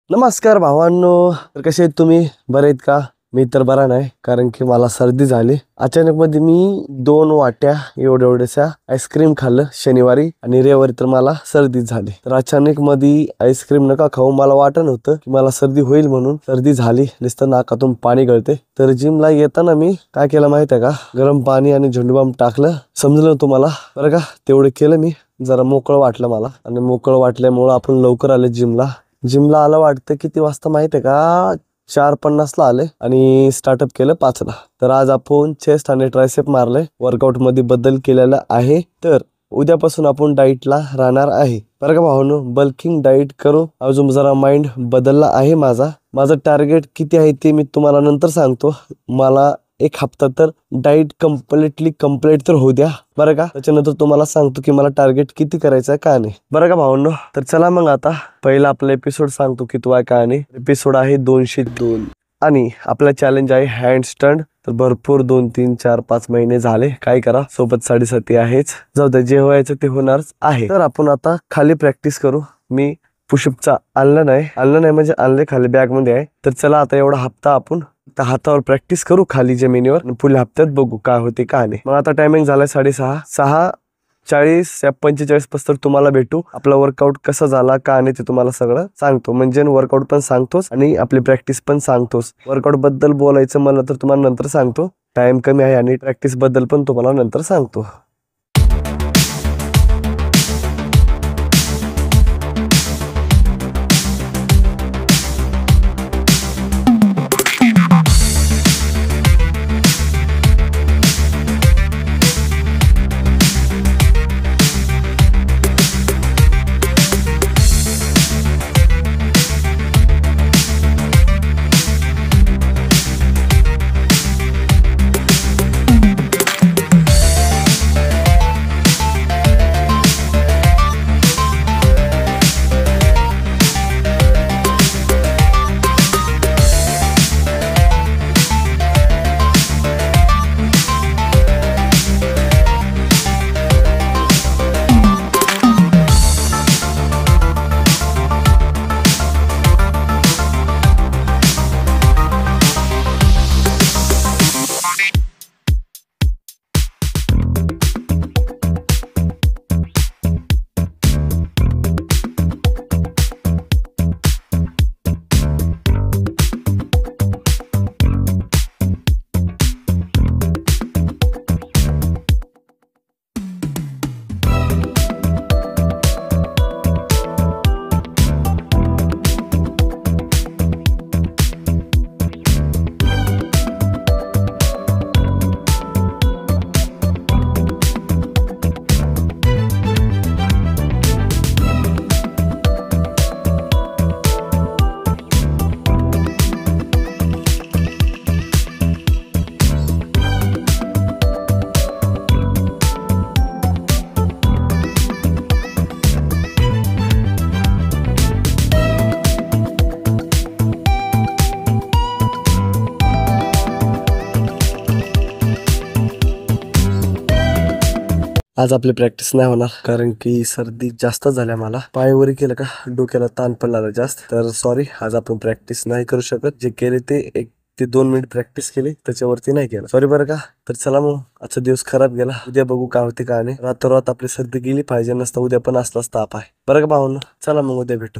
नमस्कार भावांनो, तर कसे आहेत तुम्ही? बरे आहेत का? मी तर बरा नाही, कारण की मला सर्दी झाली. अचानक मध्ये मी 2 वाट्या एवढ्याशा आईस्क्रीम खाल्लं शनिवारी आणि रविवारी तर मला सर्दी झाली. तर अचानक मध्ये आईस्क्रीम नका खाऊ, मला वाटत होतं की मला सर्दी होईल म्हणून. सर्दी झाली, नुसतं नाकातून पाणी गळते. तर जिमला येताना मी काय केलं माहिती आहे का? गरम पाणी आणि झेंडूबाम टाकलं. समजलं तुम्हाला बरं का? तेवढं केलं मी. जरा मोकळं वाटलं मला आणि मोकळं वाटल्यामुळं आपण लवकर आले जिमला आलं. वाटतं किती वाजता माहिती आहे का? 4:50 आले आणि स्टार्टअप केलं 5 तर आज आपण चेस्ट आणि ट्रायसेप मारले. वर्कआउट मध्ये बदल केलेला आहे. तर उद्यापासून आपण डाईटला राहणार आहे बरं का भावांनो. बल्किंग डाईट करू. अजून जरा माइंड बदलला आहे माझं टार्गेट किती आहे ते मी तुम्हाला नंतर सांगतो. मला 1 हप्ता तर डाईट कम्प्लीट तर होऊ द्या बरं का. त्याच्यानंतर तुम्हाला सांगतो की मला टार्गेट किती करायचं आहे का नाही बरं का भावांनो. तर चला मग आता पहिला आपला एपिसोड सांगतो की तो आहे का नाही. एपिसोड आहे 202 आणि आपला चॅलेंज आहे हँड स्टँड. तर भरपूर 2, 3, 4, 5 महिने झाले. काय करा, सोबत 7.5 आहेच. जाऊ दे, जे व्हायचं ते होणारच आहे. तर आपण आता खाली प्रॅक्टिस करू. मी पुशअपचा आणलं नाही म्हणजे आणले, खाली बॅग मध्ये आहे. तर चला आता एवढा हप्ता आपण त्या हातावर प्रॅक्टिस करू खाली जमिनीवर. पुढल्या हप्त्यात बघू काय होते काय नाही. मग आता टायमिंग झालाय 6:30. 6:40 या 45 पस्तर तुम्हाला भेटू. आपला वर्कआउट कसा झाला का नाही ते तुम्हाला सगळं सांगतो. म्हणजे वर्कआउट पण सांगतोस आणि आपली प्रॅक्टिस पण सांगतोस. वर्कआउट बद्दल बोलायचं मला तर तुम्हाला नंतर सांगतो. टाइम कमी आहे आणि प्रॅक्टिस बद्दल पण तुम्हाला नंतर सांगतो. आज आपली प्रॅक्टिस नाही होणार कारण की सर्दी जास्त झाल्या. मला पायावरी केलं का डोक्याला ताण पडला जास्त. तर सॉरी, आज आपण प्रॅक्टिस नाही करू शकत. जे केले ते 1 ते 2 मिनिट प्रॅक्टिस केली, त्याच्यावरती नाही केलं. सॉरी बरं का. तर चला मग, आजचा दिवस खराब गेला. उद्या बघू काय होते काय नाही. रातोरात आपली सर्दी गेली पाहिजे, नसता उद्या पण असलाच ताप आहे बरं का भावांनो. चला मग उद्या भेटू.